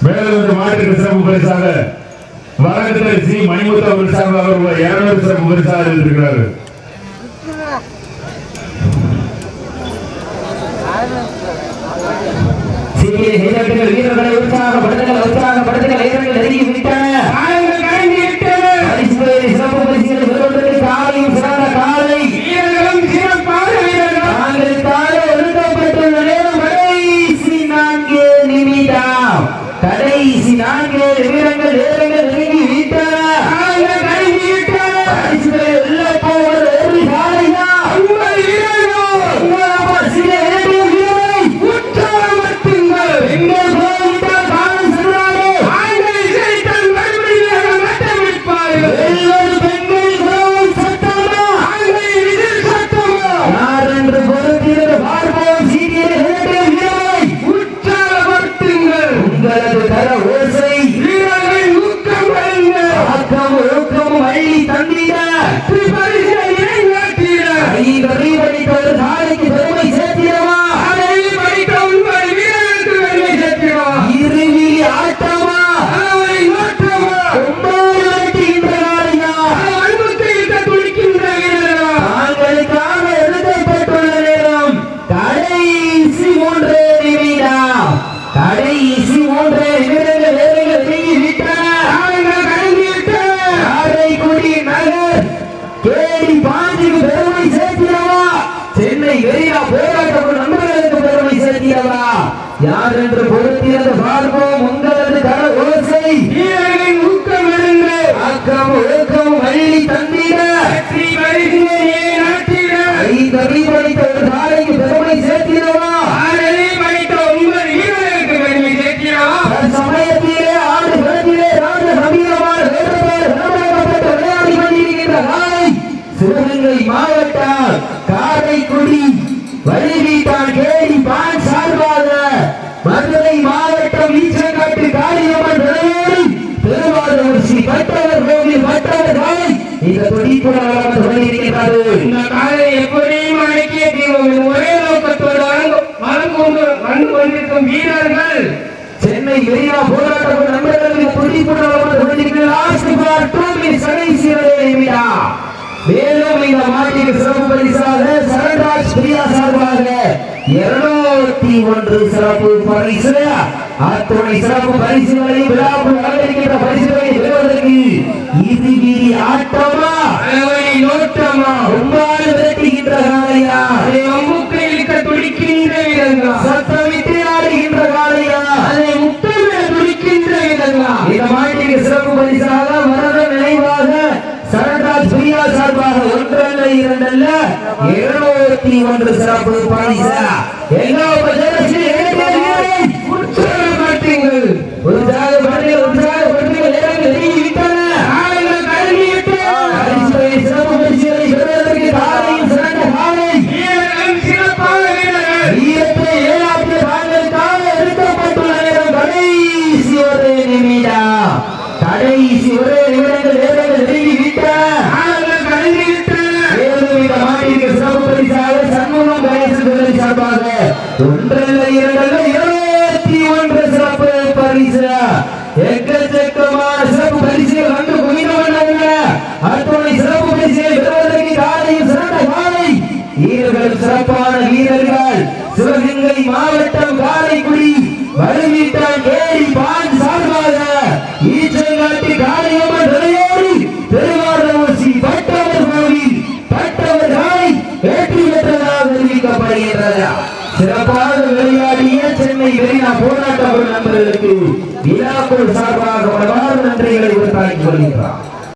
மேலும் மாற்றுக்கு சிறப்பு பரிசாக வழக்கத்தில் சி மணிமுத்து அவர்கள் சார்பாக 200 சிறப்பு பரிசாக இருக்கிறார். வீரர்களை உற்சாகப்படுத்துங்கள் வீரர்கள் நெருங்கி விட்டன. சிறப்பு பரிசுகளை பெறுவதற்கு காலையும் சிறந்த காலை வீரர்களும் சிறப்பான வீரர்கள் தாங்களுக்காக ஒதுக்கப்பட்டுள்ள நேரம் கடைசி 4 நிமிடம். கடைசி 4 நிமிடங்கள் வீரர்கள் நெருங்கி விட்டன. பரிசுகளை உள்ள போவது ஒரு காலையா யார் என்று பொறுத்திருந்து பார்ப்போம். உங்களது கர ஓசை வீரர்களின் ஊக்கம் இருந்து ஆக்கம் ஒழுக்கம் வள்ளி தந்திட வெற்றி பரிசிலே நாட்டிட ஐந்தறி படித்த ஒரு சாலைக்கு பெருமை சேர்த்திடவா ஆறறி படித்த உங்கள் வீரர்களுக்கு பெருமை சேர்த்திடவா. சமயத்திலே ஆண்டு களத்திலே ராஜ சமீபமான வேறுபாடு விளையாடி கொண்டிருக்கின்ற காலை சிவகங்கை மாவட்டம் காரைக்குடி வழிவீட்டான் கேடி பான் சார்பாக மதுரை மாவட்டம் ஈச்சங்காட்டு காளியம்மன் நிலையோடு பெருமாள் ஸ்ரீ பட்டவர் கோவில் பட்டவர் காலை இந்த துடிப்புடன் தொடங்கியிருக்கிறது. இந்த காலை எப்படியும் அடக்கிய தீர்வு ஒரே நோக்கத்தோடு வந்து கொண்டிருக்கும் வீரர்கள் சென்னை மெரினா போராட்ட நண்பர்களுக்கு துடிப்புடன் தொடங்கியிருக்கிறார். கடைசி விழா மேலும் இந்த மாட்டிற்கு சிறப்பு பரிசாக சரண்ராஜ் பிரியா சார்பாக 201 சிறப்பு பரிசு அத்துணை சிறப்பு பரிசுகளை விழாக்குள் அலங்கரிக்கின்ற பரிசுகளை பெறுவதற்கு இறுதி ஆட்டமா நோட்டமா உம்மாறு விரட்டுகின்ற காலையா அம்புக்கு இழுக்க துடிக்கின்ற விதங்களா சத்தமிட்டு ஆடுகின்ற காலையா அதை முத்தமிட துடிக்கின்ற விதங்களா இந்த மாட்டிற்கு சிறப்பு பரிசாக வரத நினைவாக சரண்ராஜ் பிரியா சார்பாக 1 அல்ல 2 அல்ல 201 சிறப்பு பரிசு. எல்லா கடைசி ஒரே நிமிடங்கள் நெருங்கி விட்டன. சிறப்பு பரிசாக சண்முகம் கணேசன் சார்பாக 1 அல்ல 2 அல்ல 21 சிறப்பு பரிசு. எக்கச்சக்கமான சிறப்பு பரிசுகள் வந்து குவிந்தவண்ண அத்துணை சிறப்பு பரிசுகளை பெறுவதற்கு காலையும் சிறந்த காலை வீரர்கள் சிறப்பான வீரர்கள் சிவகங்கை மாவட்டம் காரைக்குடி வலுவீட்டான் கேடி பான் சார்பாக ஈச்சங்காட்டு காளியம்மன் நிலையோடு பெருமாள் ஸ்ரீ பட்டவர் கோவில் பட்டவர் காலை வெற்றி பெற்றதாக அறிவிக்கப்படுகிறது. சிறப்பாக விளையாடிய சென்னை மெரினா போராட்ட நண்பர்களுக்கு விழாக்குள் சார்பாக பலவாறு நன்றிகளை உருவாக்கிக் கொள்கிறார்.